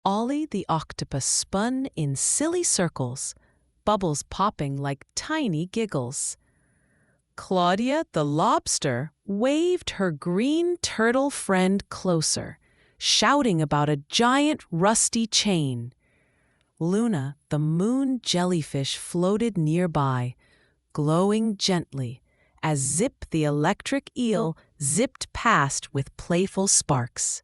Ollie the octopus spun in silly circles, bubbles popping like tiny giggles. Claudia the lobster waved her green turtle friend closer, shouting about a giant rusty chain. Luna the moon jellyfish floated nearby, glowing gently as Zip the electric eel zipped past with playful sparks.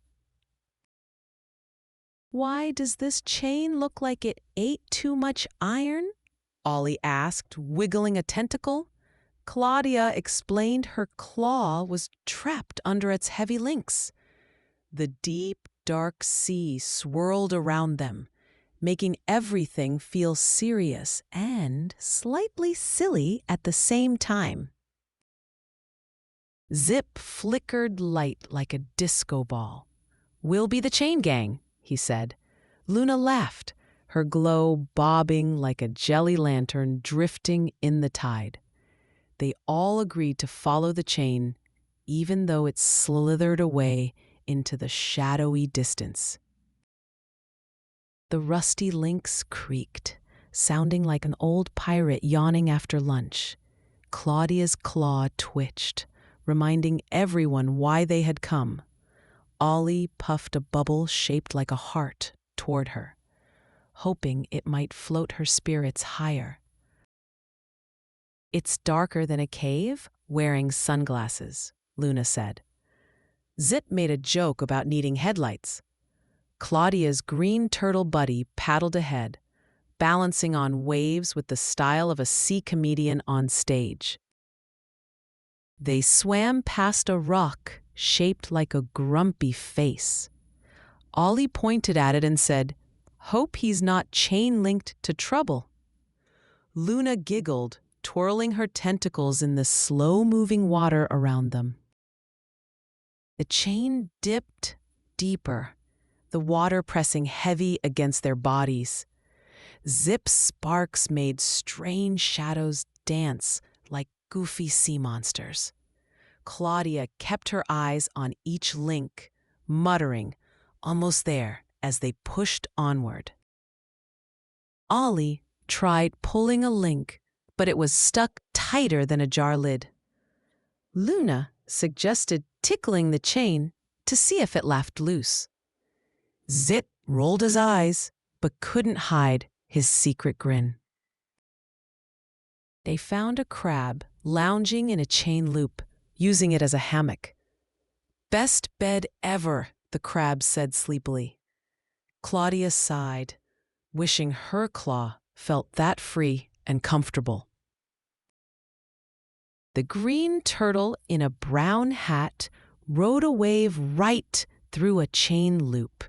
"Why does this chain look like it ate too much iron?" Ollie asked, wiggling a tentacle. Claudia explained her claw was trapped under its heavy links. The deep, dark sea swirled around them, making everything feel serious and slightly silly at the same time. Zip flickered light like a disco ball. "We'll be the chain gang," he said. Luna laughed, her glow bobbing like a jelly lantern drifting in the tide. They all agreed to follow the chain, even though it slithered away into the shadowy distance. The rusty links creaked, sounding like an old pirate yawning after lunch. Claudia's claw twitched, reminding everyone why they had come. Ollie puffed a bubble shaped like a heart toward her, hoping it might float her spirits higher. "It's darker than a cave, wearing sunglasses," Luna said. Zip made a joke about needing headlights. Claudia's green turtle buddy paddled ahead, balancing on waves with the style of a sea comedian on stage. They swam past a rock shaped like a grumpy face. Ollie pointed at it and said, "Hope he's not chain-linked to trouble." Luna giggled, twirling her tentacles in the slow-moving water around them. The chain dipped deeper, the water pressing heavy against their bodies. Zip's sparks made strange shadows dance like goofy sea monsters. Claudia kept her eyes on each link, muttering, "Almost there," as they pushed onward. Ollie tried pulling a link, but it was stuck tighter than a jar lid. Luna suggested tickling the chain to see if it laughed loose. Zip rolled his eyes, but couldn't hide his secret grin. They found a crab lounging in a chain loop, using it as a hammock. "Best bed ever," the crab said sleepily. Claudia sighed, wishing her claw felt that free and comfortable. The green turtle in a brown hat rode a wave right through a chain loop.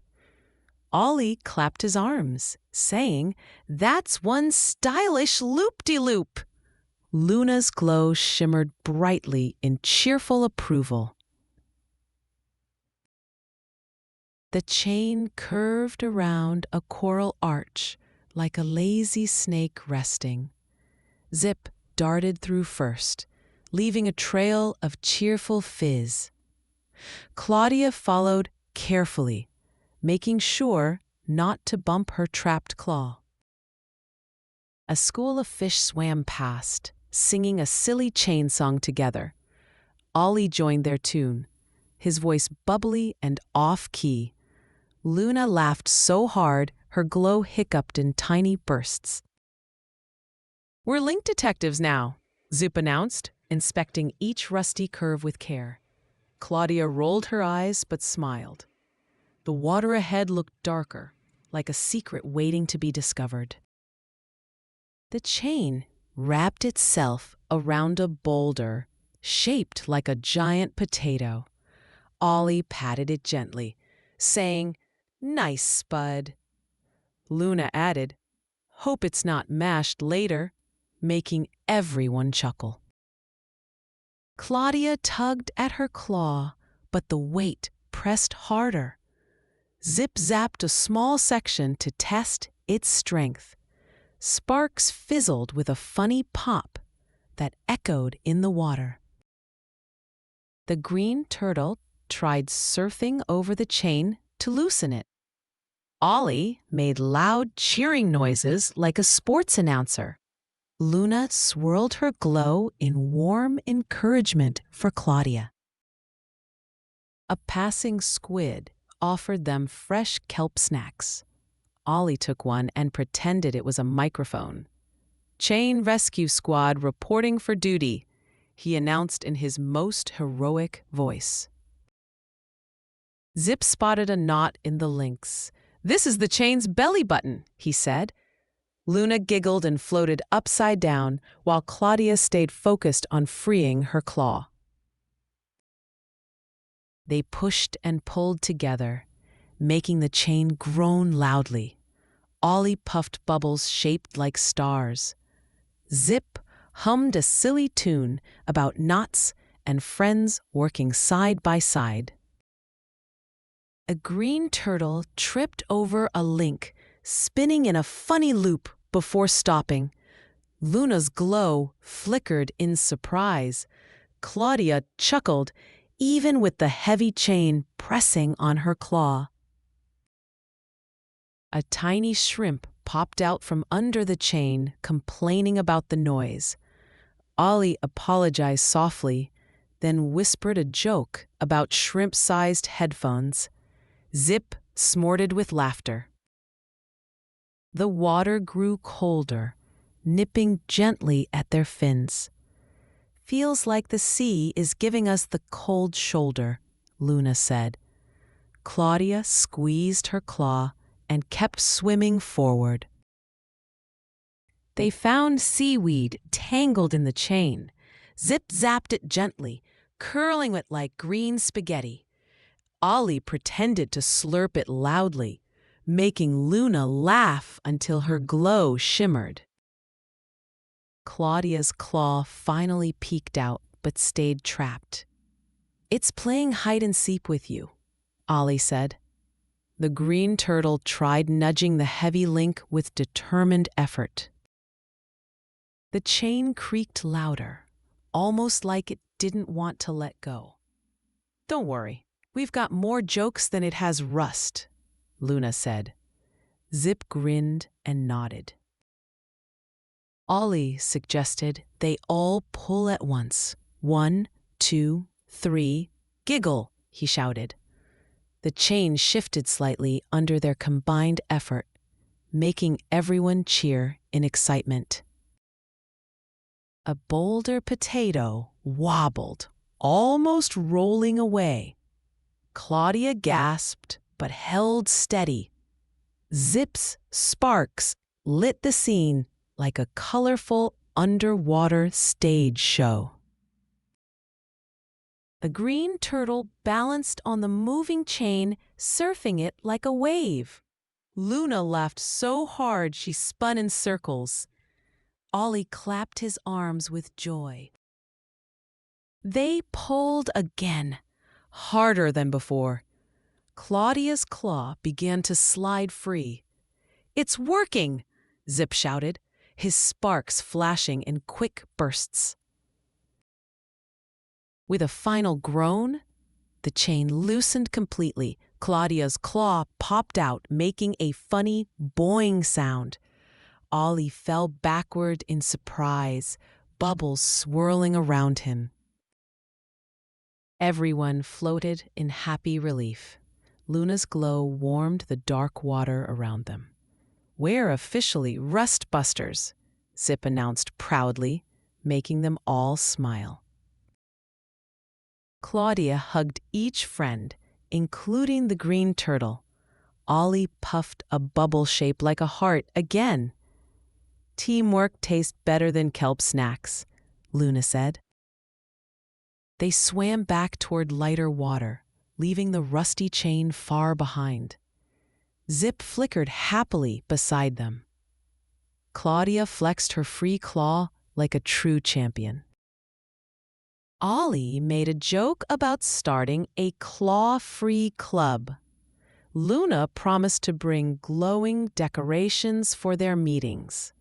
Ollie clapped his arms, saying, "That's one stylish loop-de-loop." Luna's glow shimmered brightly in cheerful approval. The chain curved around a coral arch like a lazy snake resting. Zip darted through first, leaving a trail of cheerful fizz. Claudia followed carefully, making sure not to bump her trapped claw. A school of fish swam past, singing a silly chain song together. Ollie joined their tune, his voice bubbly and off-key. Luna laughed so hard her glow hiccuped in tiny bursts. "We're link detectives now," Zip announced, inspecting each rusty curve with care. Claudia rolled her eyes but smiled. The water ahead looked darker, like a secret waiting to be discovered. The chain wrapped itself around a boulder shaped like a giant potato. Ollie patted it gently, saying, "Nice, Spud." Luna added, "Hope it's not mashed later," making everyone chuckle. Claudia tugged at her claw, but the weight pressed harder. Zip zapped a small section to test its strength. Sparks fizzled with a funny pop that echoed in the water. The green turtle tried surfing over the chain to loosen it. Ollie made loud cheering noises like a sports announcer. Luna swirled her glow in warm encouragement for Clawdia. A passing squid offered them fresh kelp snacks. Ollie took one and pretended it was a microphone. "Chain Rescue Squad reporting for duty," he announced in his most heroic voice. Zip spotted a knot in the links. "This is the chain's belly button," he said. Luna giggled and floated upside down while Clawdia stayed focused on freeing her claw. They pushed and pulled together, making the chain groan loudly. Ollie puffed bubbles shaped like stars. Zip hummed a silly tune about knots and friends working side by side. A green turtle tripped over a link, spinning in a funny loop before stopping. Luna's glow flickered in surprise. Clawdia chuckled, even with the heavy chain pressing on her claw. A tiny shrimp popped out from under the chain, complaining about the noise. Ollie apologized softly, then whispered a joke about shrimp-sized headphones. Zip snorted with laughter. The water grew colder, nipping gently at their fins. "Feels like the sea is giving us the cold shoulder," Luna said. Clawdia squeezed her claw and kept swimming forward. They found seaweed tangled in the chain. Zip zapped it gently, curling it like green spaghetti. Ollie pretended to slurp it loudly, making Luna laugh until her glow shimmered. Claudia's claw finally peeked out but stayed trapped. "It's playing hide and seek with you," Ollie said. The green turtle tried nudging the heavy link with determined effort. The chain creaked louder, almost like it didn't want to let go. "Don't worry, we've got more jokes than it has rust," Luna said. Zip grinned and nodded. Ollie suggested they all pull at once. 1, 2, 3, giggle, he shouted. The chain shifted slightly under their combined effort, making everyone cheer in excitement. A boulder potato wobbled, almost rolling away. Clawdia gasped but held steady. Zip's sparks lit the scene like a colorful underwater stage show. The green turtle balanced on the moving chain, surfing it like a wave. Luna laughed so hard she spun in circles. Ollie clapped his arms with joy. They pulled again, harder than before. Claudia's claw began to slide free. "It's working!" Zip shouted, his sparks flashing in quick bursts. With a final groan, the chain loosened completely. Claudia's claw popped out, making a funny boing sound. Ollie fell backward in surprise, bubbles swirling around him. Everyone floated in happy relief. Luna's glow warmed the dark water around them. "We're officially Rust Busters," Zip announced proudly, making them all smile. Clawdia hugged each friend, including the green turtle. Ollie puffed a bubble shape like a heart again. "Teamwork tastes better than kelp snacks," Luna said. They swam back toward lighter water, leaving the rusty chain far behind. Zip flickered happily beside them. Clawdia flexed her free claw like a true champion. Ollie made a joke about starting a claw-free club. Luna promised to bring glowing decorations for their meetings.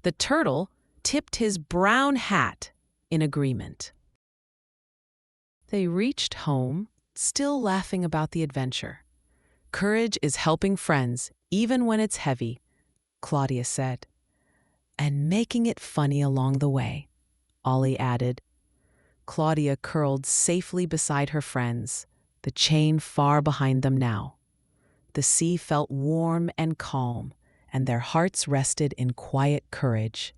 The turtle tipped his brown hat in agreement. They reached home, still laughing about the adventure. Courage is helping friends, even when it's heavy, Claudia said. And making it funny along the way, Ollie added. Claudia curled safely beside her friends, the chain far behind them now. The sea felt warm and calm, and their hearts rested in quiet courage.